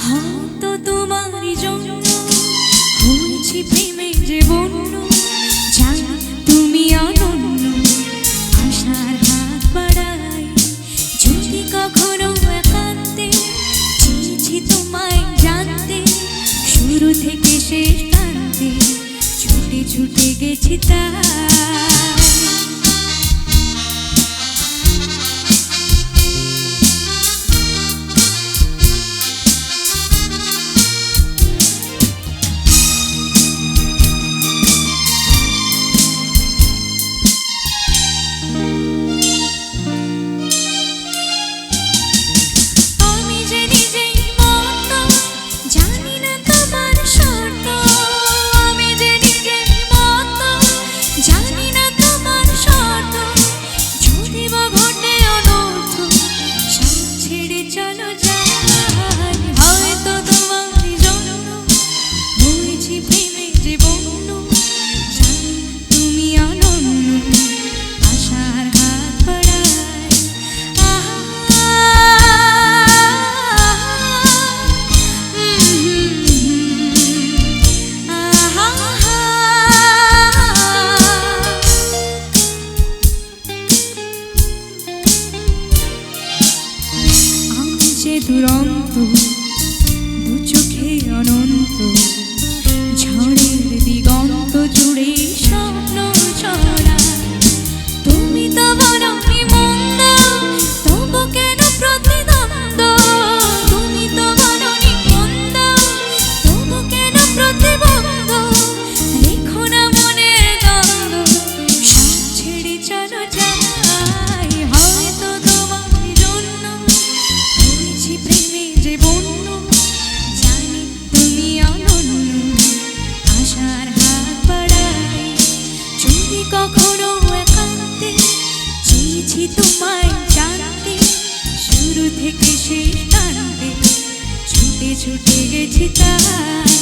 হয়তো তোমারই জন্য হয়েছি প্রেমে যে বন্য, জানি তুমি অনন্য, আশার হাত বাড়াই যদি কখনো একান্তে, চেয়েছি তোমায় জানতে শুরু থেকে শেষ প্রান্তে, ছুটে ছুটে গেছি তাই। দুরন্ত দু চোখে অনন্ত, ঝড়ের দিগন্ত জুড়ে স্বপ্ন ছড়া। তুমি তো বরং মন্দ, তবু কেন প্রতিদ্বন্দ্ব? তুমি তো বরং মন্দ, তবু কেন প্রতিবন্ধ? রেখো না মনের দ্বন্দ্ব, সব ছেড়ে চলো যাই। হয়তো তোমার জন্য হয়েছি প্রেমে যে বন্য, জানি তুমি অনন্য, আশার হাত বাড়াই যদি কখনো একান্তে, চেয়েছি তোমায় জানতে শুরু থেকে শেষ প্রান্তে, ছুটে ছুটে গেছি তাই।